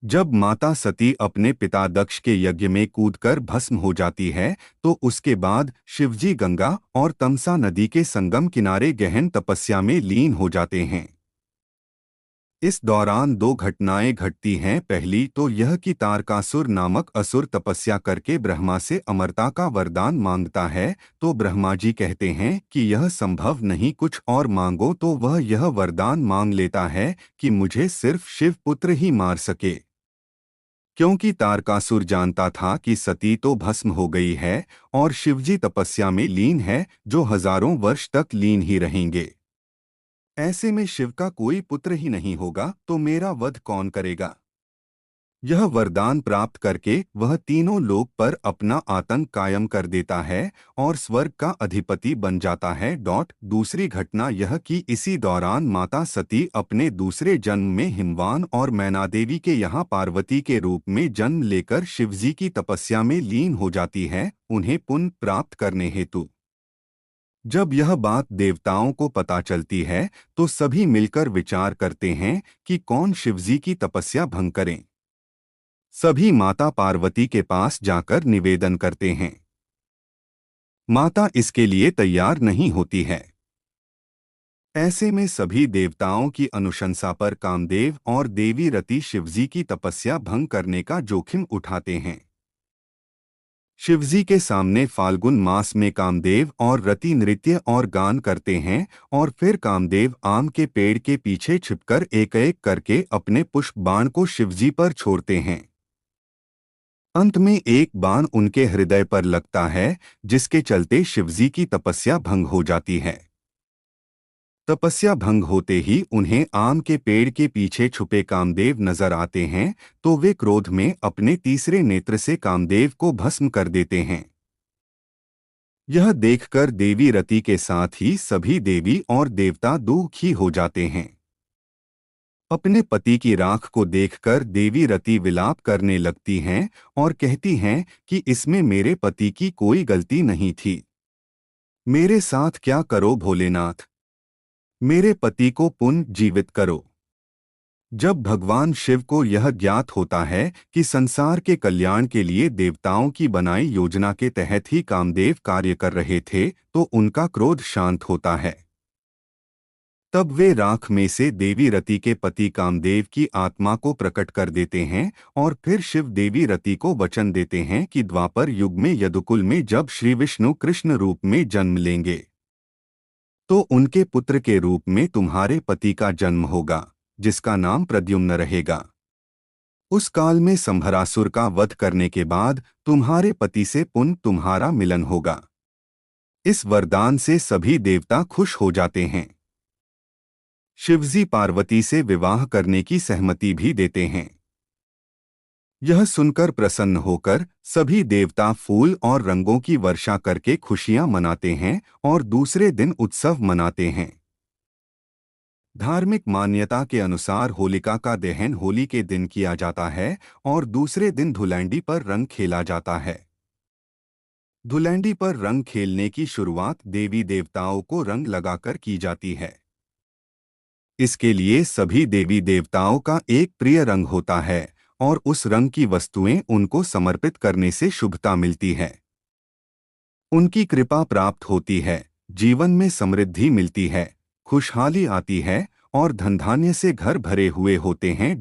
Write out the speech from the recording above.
जब माता सती अपने पिता दक्ष के यज्ञ में कूदकर भस्म हो जाती है, तो उसके बाद शिवजी गंगा और तमसा नदी के संगम किनारे गहन तपस्या में लीन हो जाते हैं। इस दौरान दो घटनाएं घटती हैं। पहली तो यह कि तारकासुर नामक असुर तपस्या करके ब्रह्मा से अमरता का वरदान मांगता है, तो ब्रह्मा जी कहते हैं कि यह संभव नहीं, कुछ और मांगो। तो वह यह वरदान मांग लेता है कि मुझे सिर्फ शिव पुत्र ही मार सके, क्योंकि तारकासुर जानता था कि सती तो भस्म हो गई है और शिवजी तपस्या में लीन है, जो हजारों वर्ष तक लीन ही रहेंगे। ऐसे में शिव का कोई पुत्र ही नहीं होगा, तो मेरा वध कौन करेगा। यह वरदान प्राप्त करके वह तीनों लोक पर अपना आतंक कायम कर देता है और स्वर्ग का अधिपति बन जाता है। दूसरी घटना यह कि इसी दौरान माता सती अपने दूसरे जन्म में हिमवान और मैनादेवी के यहाँ पार्वती के रूप में जन्म लेकर शिवजी की तपस्या में लीन हो जाती है, उन्हें पुण्य प्राप्त करने हेतु। जब यह बात देवताओं को पता चलती है, तो सभी मिलकर विचार करते हैं कि कौन शिवजी की तपस्या भंग करें। सभी माता पार्वती के पास जाकर निवेदन करते हैं। माता इसके लिए तैयार नहीं होती है। ऐसे में सभी देवताओं की अनुशंसा पर कामदेव और देवी रति शिवजी की तपस्या भंग करने का जोखिम उठाते हैं। शिवजी के सामने फाल्गुन मास में कामदेव और रति नृत्य और गान करते हैं, और फिर कामदेव आम के पेड़ के पीछे छिपकर एक एक करके अपने पुष्प बाण को शिवजी पर छोड़ते हैं। अंत में एक बाण उनके हृदय पर लगता है, जिसके चलते शिवजी की तपस्या भंग हो जाती है। तपस्या भंग होते ही उन्हें आम के पेड़ के पीछे छुपे कामदेव नजर आते हैं, तो वे क्रोध में अपने तीसरे नेत्र से कामदेव को भस्म कर देते हैं। यह देखकर देवी रति के साथ ही सभी देवी और देवता दुखी हो जाते हैं। अपने पति की राख को देखकर देवी रति विलाप करने लगती हैं और कहती हैं कि इसमें मेरे पति की कोई गलती नहीं थी। मेरे साथ क्या करो भोलेनाथ, मेरे पति को पुनर्जीवित करो। जब भगवान शिव को यह ज्ञात होता है कि संसार के कल्याण के लिए देवताओं की बनाई योजना के तहत ही कामदेव कार्य कर रहे थे, तो उनका क्रोध शांत होता है। तब वे राख में से देवी रति के पति कामदेव की आत्मा को प्रकट कर देते हैं और फिर शिव देवी रति को वचन देते हैं कि द्वापर युग में यदुकुल में जब श्री विष्णु कृष्ण रूप में जन्म लेंगे, तो उनके पुत्र के रूप में तुम्हारे पति का जन्म होगा, जिसका नाम प्रद्युम्न रहेगा। उस काल में संभरासुर का वध करने के बाद तुम्हारे पति से पुनः तुम्हारा मिलन होगा। इस वरदान से सभी देवता खुश हो जाते हैं। शिवजी पार्वती से विवाह करने की सहमति भी देते हैं। यह सुनकर प्रसन्न होकर सभी देवता फूल और रंगों की वर्षा करके खुशियां मनाते हैं और दूसरे दिन उत्सव मनाते हैं। धार्मिक मान्यता के अनुसार होलिका का दहन होली के दिन किया जाता है और दूसरे दिन धुलैंडी पर रंग खेला जाता है। धुलैंडी पर रंग खेलने की शुरुआत देवी देवताओं को रंग लगाकर की जाती है। इसके लिए सभी देवी देवताओं का एक प्रिय रंग होता है और उस रंग की वस्तुएं उनको समर्पित करने से शुभता मिलती है। उनकी कृपा प्राप्त होती है, जीवन में समृद्धि मिलती है, खुशहाली आती है और धन धान्य से घर भरे हुए होते हैं।